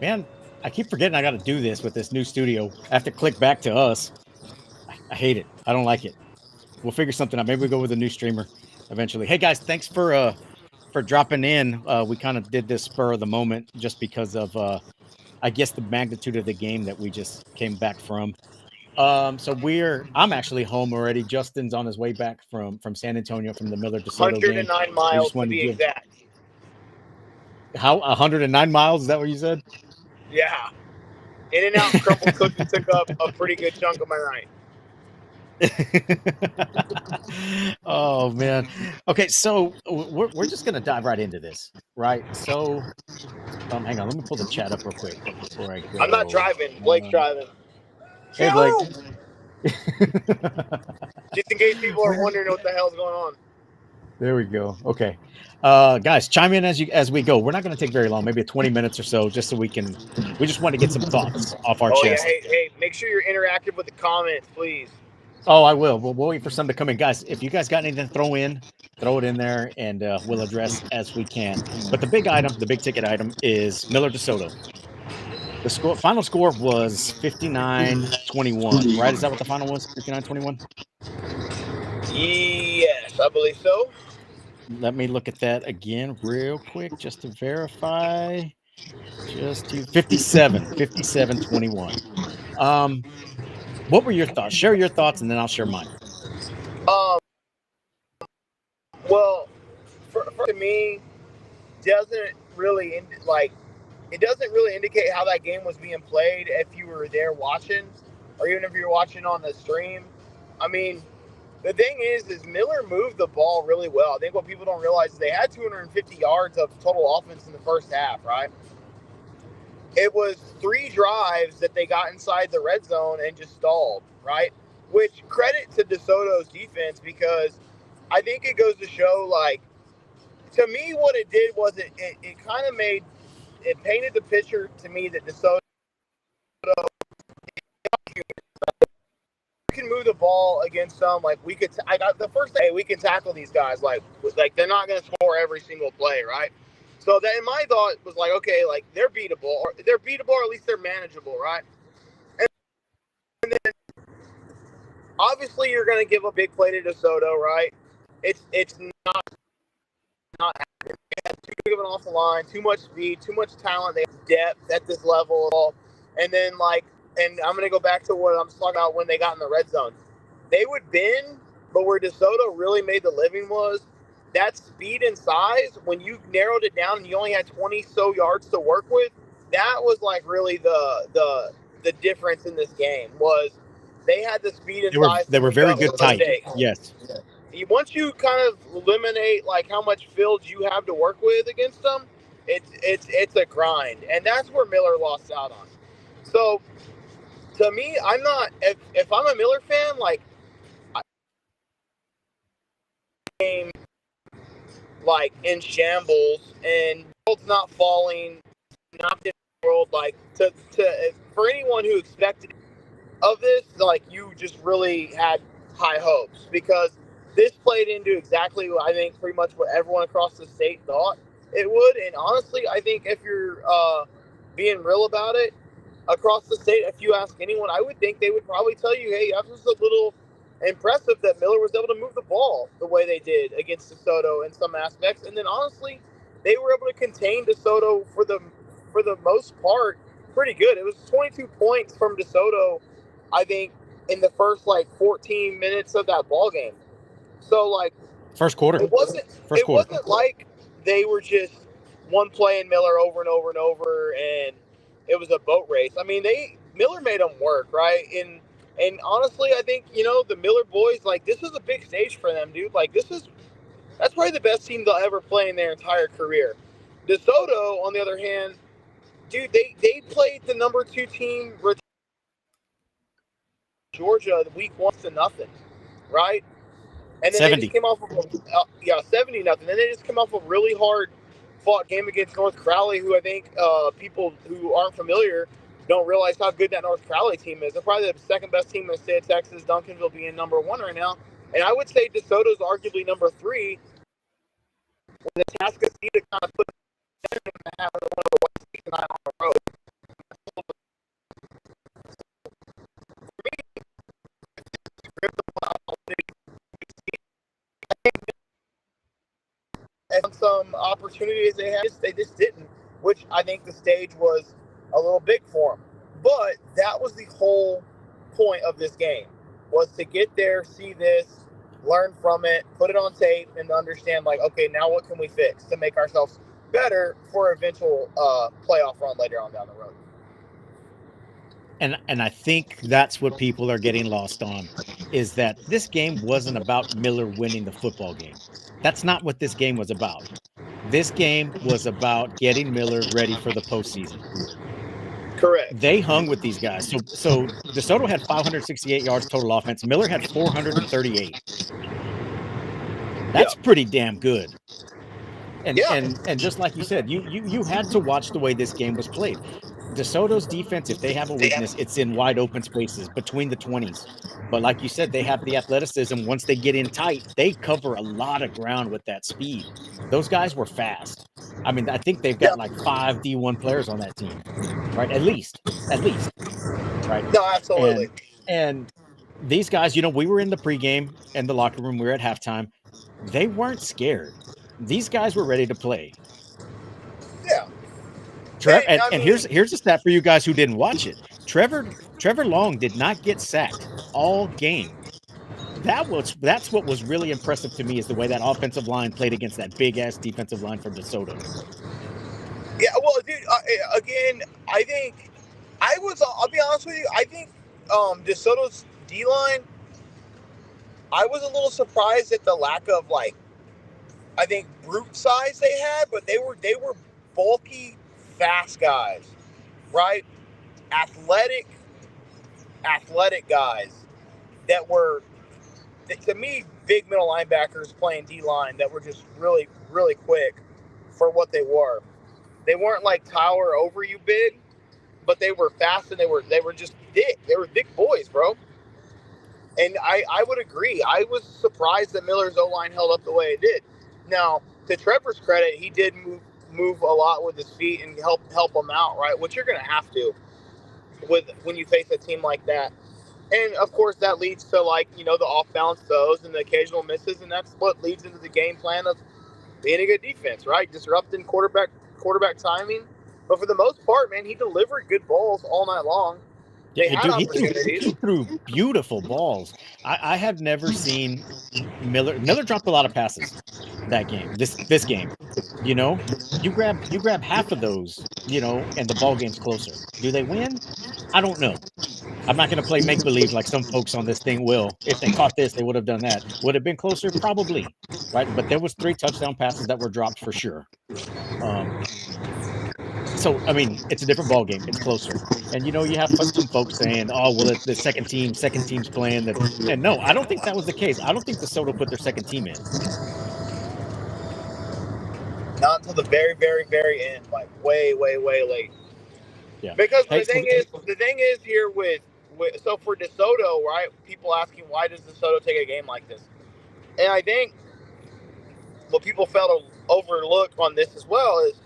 Man, I keep forgetting I got to do this with this new studio. I have to click back to us. I hate it. I don't like it. We'll figure something out. Maybe we go with a new streamer eventually. Hey guys, thanks for dropping in. We kind of did this spur of the moment just because of I guess the magnitude of the game that we just came back from. So I'm actually home already. Justin's on his way back from San Antonio from the Miller DeSoto game. 109 We miles just to wanted to be give exact. how 109 miles. Is that what you said? Yeah. In-N-Out and Crumble Cookie took up a pretty good chunk of my night. Oh man. Okay, so we're just gonna dive right into this, right? So, hang on. Let me pull the chat up real quick before I I'm not go. driving. Blake's driving. Hey, Blake. Just in case people are wondering what the hell's going on. There we go. Okay, guys, chime in as we go. We're not going to take very long, maybe 20 minutes or so, just so we just want to get some thoughts off our Oh chest. yeah, hey, make sure you're interactive with the comments, please. Oh, I will. We'll wait for some to come in, guys. If you guys got anything to throw it in there, and we'll address as we can. But the big ticket item is Miller DeSoto. The final score was 59-21, right? Is that what the final was? 59-21? Yes, I believe so. Let me look at that again real quick just to verify. 57-21. What were your thoughts? Share your thoughts, and then I'll share mine. Well, for me, doesn't really it doesn't really indicate how that game was being played if you were there watching, or even if you're watching on the stream. I mean, the thing is Miller moved the ball really well. I think what people don't realize is they had 250 yards of total offense in the first half, right? It was 3 drives that they got inside the red zone and just stalled, right? Which credit to DeSoto's defense, because I think it goes to show, like, to me, what it did was it kind of painted the picture to me that DeSoto can move the ball against them. Like, I got the first day, we can tackle these guys. Like they're not going to score every single play, right? So then my thought was like, okay, like they're beatable, or at least they're manageable, right? And then obviously you're going to give a big play to DeSoto, right? It's not happening. They had too big of an off the line, too much speed, too much talent. They have depth at this level at all. And then and I'm going to go back to what I'm talking about when they got in the red zone. They would bend, but where DeSoto really made the living was that speed and size. When you narrowed it down and you only had 20 so yards to work with, that was like really the difference in this game. Was they had the speed and size. They were very good tight. Yes. Once you kind of eliminate like how much field you have to work with against them, it's a grind, and that's where Miller lost out on. So to me, I'm not, if I'm a Miller fan, like, game like in shambles and the world's not falling, not the world, like to for anyone who expected of this, like, you just really had high hopes, because this played into exactly what I think pretty much what everyone across the state thought it would. And honestly, I think if you're being real about it, across the state, if you ask anyone, I would think they would probably tell you, hey, that was a little impressive that Miller was able to move the ball the way they did against DeSoto in some aspects. And then honestly, they were able to contain DeSoto for the most part pretty good. It was 22 points from DeSoto, I think, in the first 14 minutes of that ball game. So first quarter. It wasn't like they were just one play in Miller over and over and over, and it was a boat race. I mean, Miller made them work, right? And honestly, I think the Miller boys, like, this was a big stage for them, dude. Like, that's probably the best team they'll ever play in their entire career. DeSoto, on the other hand, dude, they played the number 2 team, Georgia, week 1 to nothing, right? And then 70. They just came off of 70-0. And they just came off a really hard fought game against North Crowley, who I think people who aren't familiar don't realize how good that North Crowley team is. They're probably the second best team in the state of Texas, Duncanville being number 1 right now. And I would say DeSoto's arguably number 3. When the Tascasita kind of put them in having one of the worst seasons on the road. some opportunities they just didn't, which I think the stage was a little big for them. But that was the whole point of this game, was to get there, see this, learn from it, put it on tape, and understand, like, okay, now what can we fix to make ourselves better for eventual playoff run later on down the road. And I think that's what people are getting lost on, is that this game wasn't about Miller winning the football game. That's not what this game was about. This game was about getting Miller ready for the postseason. Correct. They hung with these guys. So DeSoto had 568 yards total offense. Miller had 438. That's pretty damn good. And just like you said, you had to watch the way this game was played. DeSoto's defense, if they have a weakness, it's in wide open spaces between the 20s. But like you said, they have the athleticism. Once they get in tight, they cover a lot of ground with that speed. Those guys were fast. I mean, I think they've got like 5 D1 players on that team, right? At least, right? No, absolutely. And these guys, we were in the pregame and the locker room. We were at halftime. They weren't scared. These guys were ready to play. Yeah. And here's a stat for you guys who didn't watch it. Trevor Long did not get sacked all game. That's what was really impressive to me, is the way that offensive line played against that big ass defensive line from DeSoto. Yeah, well, dude, again, I think I'll be honest with you, I think DeSoto's D line, I was a little surprised at the lack of, like, I think brute size they had, but they were bulky, fast guys, right? Athletic guys that were, to me, big middle linebackers playing D-line that were just really, really quick for what they were. They weren't like tower over you big, but they were fast, and they were just thick. They were thick boys, bro. And I would agree. I was surprised that Miller's O-line held up the way it did. Now, to Trevor's credit, he did move a lot with his feet and help him out, right? Which you're going to have to when you face a team like that. And, of course, that leads to, like, the off-balance throws and the occasional misses, and that's what leads into the game plan of being a good defense, right? Disrupting quarterback timing. But for the most part, man, he delivered good balls all night long. He threw beautiful balls. I have never seen Miller dropped a lot of passes that game. This game, you grab half of those, and the ball game's closer. Do they win? I don't know. I'm not going to play make believe like some folks on this thing will. If they caught this, they would have done that. Would it have been closer? Probably, right? But there was 3 touchdown passes that were dropped for sure. So, I mean, it's a different ball game. It's closer. And, you have some folks saying, oh, well, it's the second team's playing. And no, I don't think that was the case. I don't think DeSoto put their second team in. Not until the very, very, very end, like way, way, way late. Yeah. Because the thing is here with so for DeSoto, right, people asking, why does DeSoto take a game like this? And I think what people fail to overlook on this as well is,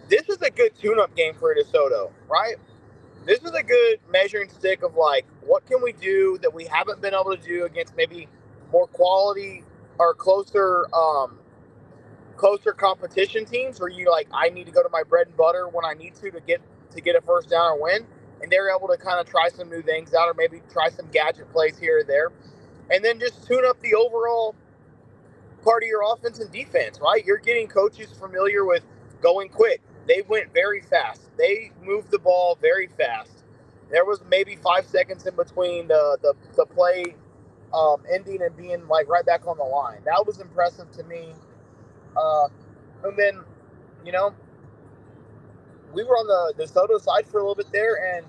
this is a good tune-up game for DeSoto, right? This is a good measuring stick of, like, what can we do that we haven't been able to do against maybe more quality or closer competition teams, where you, like, I need to go to my bread and butter when I need to get a first down or win. And they're able to kind of try some new things out, or maybe try some gadget plays here or there. And then just tune up the overall part of your offense and defense, right? You're getting coaches familiar with going quick. They went very fast. They moved the ball very fast. There was maybe 5 seconds in between the play ending and being, like, right back on the line. That was impressive to me. And then, we were on the DeSoto side for a little bit there, and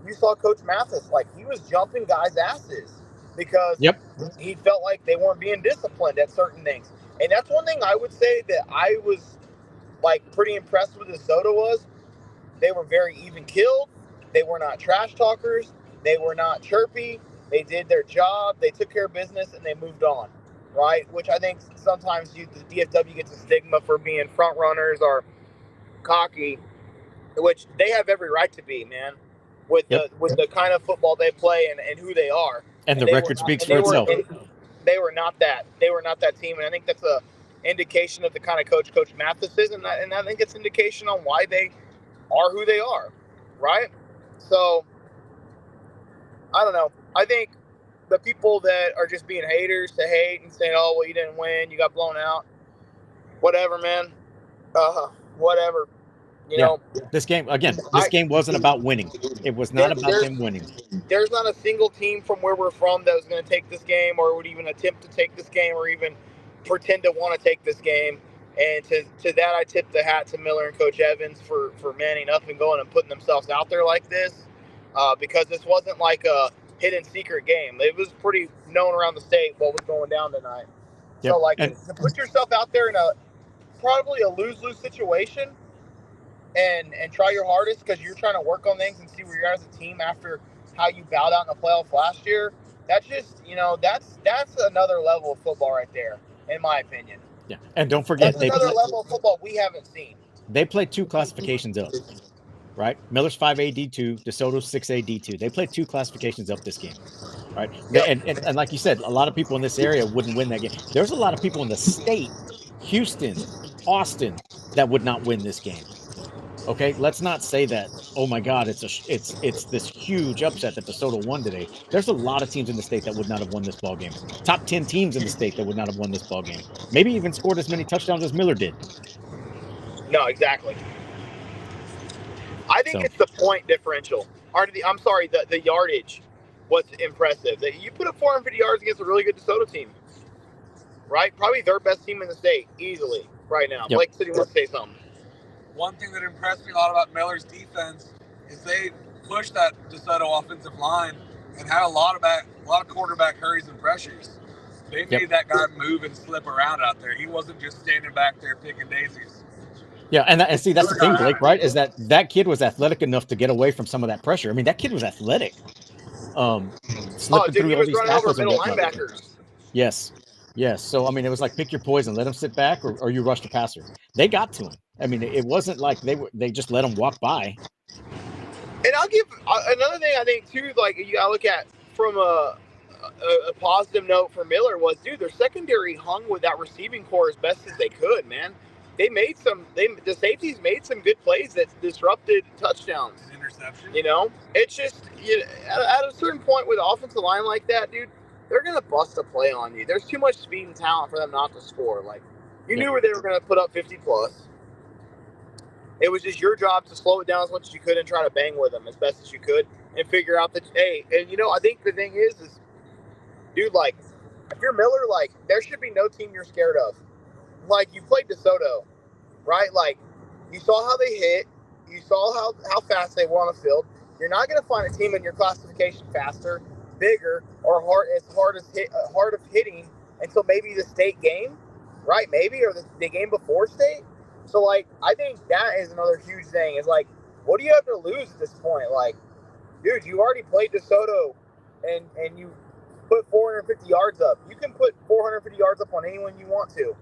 you saw Coach Mathis, like, he was jumping guys' asses because he felt like they weren't being disciplined at certain things. And that's one thing I would say that I was, like, pretty impressed with DeSoto was, they were very even keeled. They were not trash talkers. They were not chirpy. They did their job. They took care of business, and they moved on, right? Which I think sometimes the DFW gets a stigma for being front runners or cocky, which they have every right to be, man, with the kind of football they play and who they are. And the record speaks for itself. They were not that. They were not that team, and I think that's indication of the kind of coach Mathis is, and I think it's indication on why they are who they are, right? So, I don't know. I think the people that are just being haters to hate and saying, oh, well, you didn't win, you got blown out, whatever, man. Whatever. You know, this game wasn't about winning. It was not about them winning. There's not a single team from where we're from that was going to take this game or would even attempt to take this game or even pretend to want to take this game. And to that, I tip the hat to Miller and Coach Evans for manning up and going and putting themselves out there like this, because this wasn't like a hidden secret game. It was pretty known around the state what was going down tonight. Yep. So, like, to put yourself out there in probably a lose-lose situation and try your hardest because you're trying to work on things and see where you're at as a team after how you bowed out in the playoff last year, that's just, that's another level of football right there, in my opinion. Yeah, and don't forget, that's another level of football we haven't seen. They played 2 classifications up, right? Miller's 5A D2, DeSoto's 6A D2. They played 2 classifications up this game, right? Yep. And like you said, a lot of people in this area wouldn't win that game. There's a lot of people in the state, Houston, Austin, that would not win this game. Okay, let's not say that, oh my God, it's this huge upset that DeSoto won today. There's a lot of teams in the state that would not have won this ball game. Top 10 teams in the state that would not have won this ball game. Maybe even scored as many touchdowns as Miller did. No, exactly. I think it's the point differential. The yardage was impressive. That you put up 450 yards against a really good DeSoto team, right? Probably their best team in the state, easily, right now. Yep. Blake City wants to say something. One thing that impressed me a lot about Miller's defense is they pushed that DeSoto offensive line and had a lot of quarterback hurries and pressures. They made that guy move and slip around out there. He wasn't just standing back there picking daisies. Yeah, and see, that's the thing, Blake, right? Is that kid was athletic enough to get away from some of that pressure. I mean, that kid was athletic. Slipping through all these tackles and linebackers. Yes. So, I mean, it was like pick your poison. Let him sit back or you rush the passer. They got to him. I mean, it wasn't like they just let him walk by. And I'll give another thing I think, too, like you got to look at from a positive note for Miller was, dude, their secondary hung with that receiving core as best as they could, man. The safeties made some good plays that disrupted touchdowns. Interception. It's just, at a certain point with an offensive line like that, dude, they're going to bust a play on you. There's too much speed and talent for them not to score. Like, you knew where they were going to put up 50+. It was just your job to slow it down as much as you could and try to bang with them as best as you could and figure out that, hey, and I think the thing is, dude, like, if you're Miller, like, there should be no team you're scared of. Like, you played DeSoto, right? Like, you saw how they hit. You saw how fast they were on the field. You're not going to find a team in your classification faster, bigger, or hard of hitting until maybe the state game, right? Maybe, or the game before state. So, like, I think that is another huge thing. Is like, what do you have to lose at this point? Like, dude, you already played DeSoto, and you put 450 yards up. You can put 450 yards up on anyone you want to.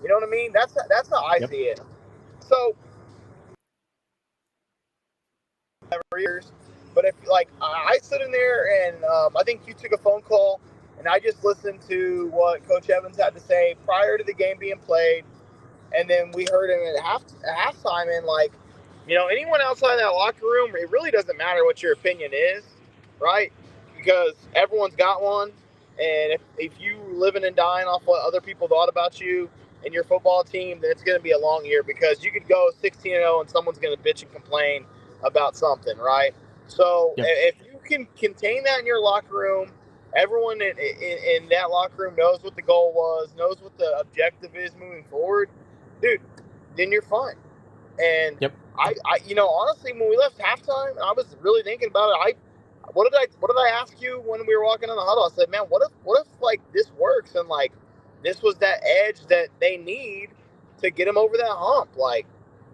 You know what I mean? That's how I see it. So, but if, like, I stood in there and I think you took a phone call and I just listened to what Coach Evans had to say prior to the game being played. And then we heard him at halftime, and, like, anyone outside that locker room, it really doesn't matter what your opinion is, right? Because everyone's got one. And if you living and dying off what other people thought about you and your football team, then it's going to be a long year, because you could go 16-0 and someone's going to bitch and complain about something, right? So if you can contain that in your locker room, everyone in that locker room knows what the goal was, knows what the objective is moving forward, dude, then you're fine. And I honestly, when we left halftime, I was really thinking about it. What did I ask you when we were walking in the huddle? I said, man, what if like this works and like this was that edge that they need to get them over that hump, like,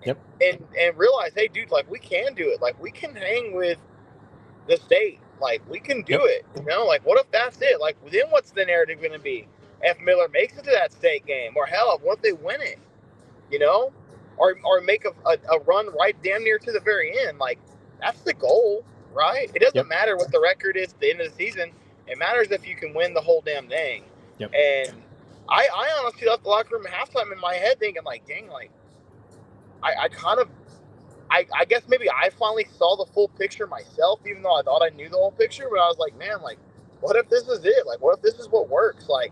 and realize, hey, dude, like, we can do it. Like, we can hang with the state. Like, we can do it. Like, what if that's it? Like, then what's the narrative going to be? If Miller makes it to that state game, or hell, what if they win it? Or make a run right damn near to the very end. Like, that's the goal, right? It doesn't matter what the record is at the end of the season. It matters if you can win the whole damn thing. And I honestly left the locker room at halftime in my head thinking like, dang, like I guess maybe I finally saw the full picture myself, even though I thought I knew the whole picture. But I was like, man, like, what if this is it? Like, what if this is what works? Like,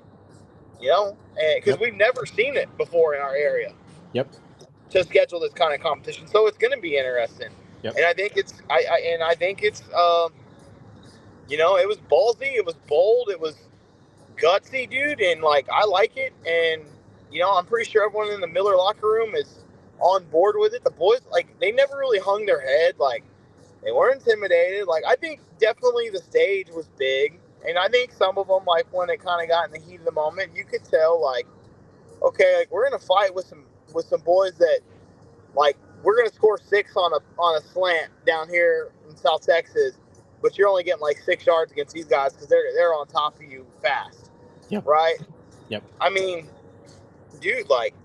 you know, because we've never seen it before in our area. Yep. To schedule this kind of competition, so it's going to be interesting. Yep. And I think it's, I think it's, you know, it was ballsy, it was bold, it was gutsy, dude, and like I like it. And you know, I'm pretty sure everyone in the Miller locker room is on board with it. The boys, like, they never really hung their head, like they weren't intimidated. Like, I think definitely the stage was big, and I think some of them, like, when it kind of got in the heat of the moment, you could tell, like, okay, like, we're gonna fight with some boys that, like, we're gonna score 6 on a slant down here in South Texas, but you're only getting like 6 yards against these guys because they're on top of you fast. Yep. Right. Yep. I mean, dude, like,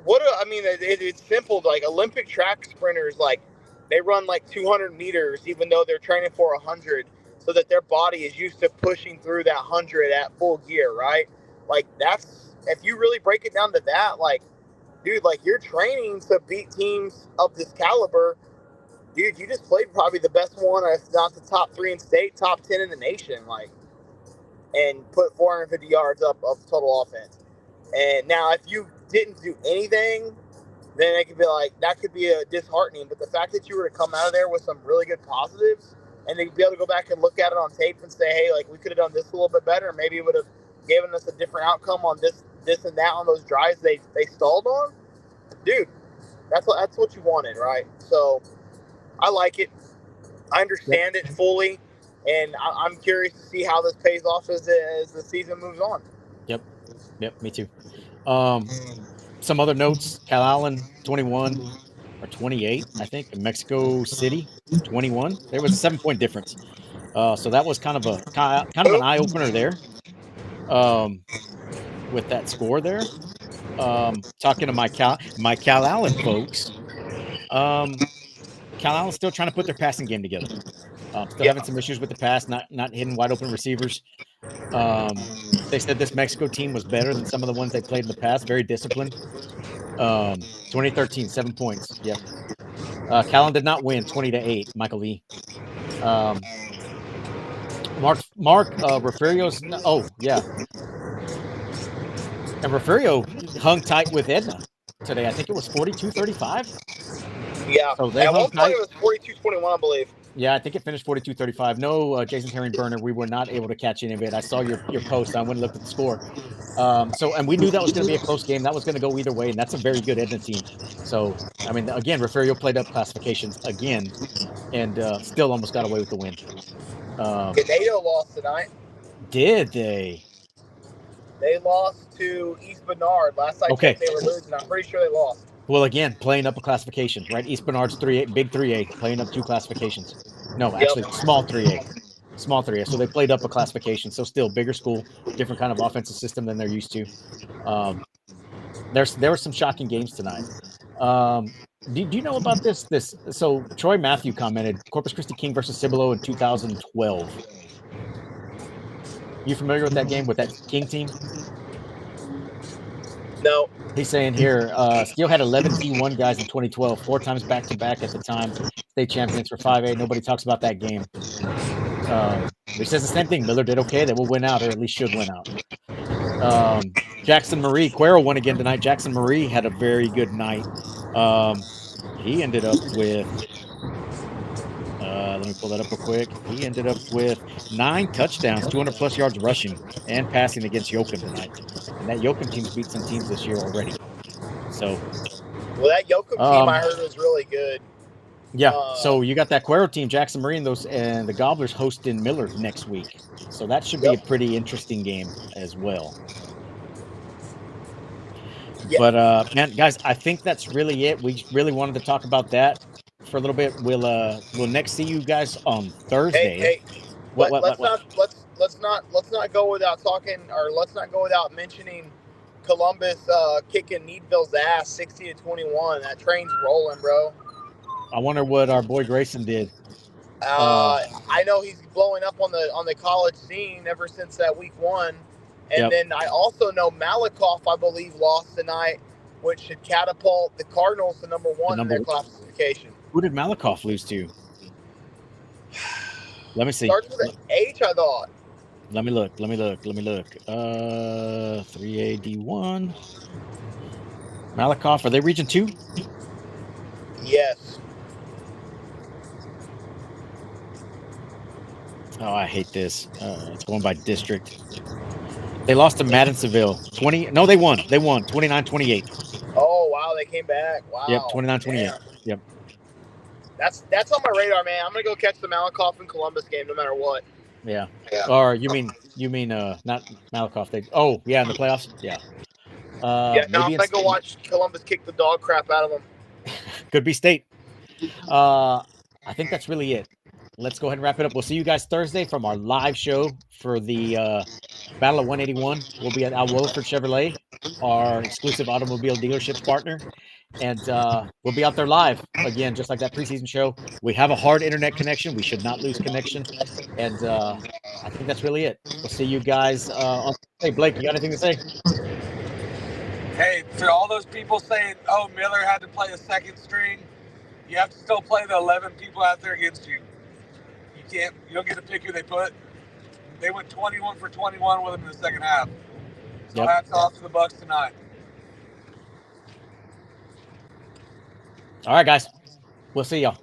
it's simple. Like, Olympic track sprinters, like, they run like 200 meters, even though they're training for 100, so that their body is used to pushing through that 100 at full gear, right? Like, that's, if you really break it down to that, like, dude, like, you're training to beat teams of this caliber. Dude, you just played probably the best one, if not the top 3 in state, top 10 in the nation, like, and put 450 yards up of total offense. And now, if you didn't do anything, then it could be like, that could be a disheartening. But the fact that you were to come out of there with some really good positives, and then be able to go back and look at it on tape and say, hey, like, we could have done this a little bit better, maybe it would have given us a different outcome on this and that on those drives they stalled on, dude, that's what you wanted, right? So I like it. I understand it fully, and I'm curious to see how this pays off as the season moves on. Yep, me too. Some other notes: Calallen 21 or 28, I think, in Mexico City 21. There was a 7-point difference, so that was kind of an eye opener there. With that score there, talking to my Calallen folks, Calallen's still trying to put their passing game together. Still having some issues with the pass, not hitting wide open receivers. They said this Mexico team was better than some of the ones they played in the past. Very disciplined. 2013, 7 points. Yep. Calallen did not win, 20-8. Michael Lee. Mark Refugio's. Oh yeah. And Refugio hung tight with Edna today. I think it was 42-35. Yeah. So they at hung one point tight. It was 42-21, I believe. Yeah, I think it finished 42-35. No, Jason Herring-Burner, we were not able to catch any of it. I saw your post. I went and looked at the score. And we knew that was going to be a close game. That was going to go either way, and that's a very good Edna team. So, I mean, again, Refugio played up classifications again, and still almost got away with the win. Ganado lost tonight. Did they? They lost to East Bernard. Last I checked, they were losing. I'm pretty sure they lost. Well, again, playing up a classification, right? East Bernard's 3A, big 3A, playing up 2 classifications. No, actually, small 3A. Small 3A. So they played up a classification. So still bigger school, different kind of offensive system than they're used to. There were some shocking games tonight. Do you know about this? So Troy Matthew commented, Corpus Christi King versus Cibolo in 2012. You familiar with that game, with that King team? No. He's saying here, Steele had 11 T1 guys in 2012, 4 times back-to-back at the time. State champions for 5A. Nobody talks about that game. He says the same thing. Miller did okay. They will win out, or at least should win out. Jackson Marie. Cuero won again tonight. Jackson Marie had a very good night. He ended up with... let me pull that up real quick. He ended up with 9 touchdowns, 200-plus yards rushing and passing against Yoakum tonight. And that Yoakum team's beat some teams this year already. So, well, that Yoakum team I heard was really good. Yeah. So you got that Cuero team, Jackson Marie, and the Gobblers hosting Miller next week. So that should be a pretty interesting game as well. Yeah. But man, guys, I think that's really it. We really wanted to talk about that for a little bit. We'll next see you guys on Thursday. Hey, let's not go without talking, or let's not go without mentioning Columbus kicking Needville's ass 60-21. That train's rolling, bro. I wonder what our boy Grayson did. I know he's blowing up on the college scene ever since that week 1. And then I also know Malakoff, I believe, lost tonight, which should catapult the Cardinals to number one in their classification. Who did Malakoff lose to? Let me see. Starts with an H, I thought. Let me look. 3AD1. Malakoff, are they region 2? Yes. Oh, I hate this. It's going by district. They lost to Madisonville. 20. No, they won. They won 29-28. Oh, wow. They came back. Wow. Yep, 29-28. Yep. That's on my radar, man. I'm going to go catch the Malakoff and Columbus game no matter what. Yeah. Or you mean not Malakoff? Yeah, in the playoffs. Yeah. No, I'm gonna go watch Columbus kick the dog crap out of them. Could be State. I think that's really it. Let's go ahead and wrap it up. We'll see you guys Thursday from our live show for the Battle of 181. We'll be at Al Williford Chevrolet, our exclusive automobile dealership partner. And we'll be out there live again, just like that preseason show. We have a hard internet connection. We should not lose connection. And I think that's really it. We'll see you guys. Hey, Blake, you got anything to say? Hey, for all those people saying, oh, Miller had to play a second string, you have to still play the 11 people out there against you. You don't get to pick who they put. They went 21 for 21 with them in the second half. So hats off to the Bucks tonight. All right, guys. We'll see y'all.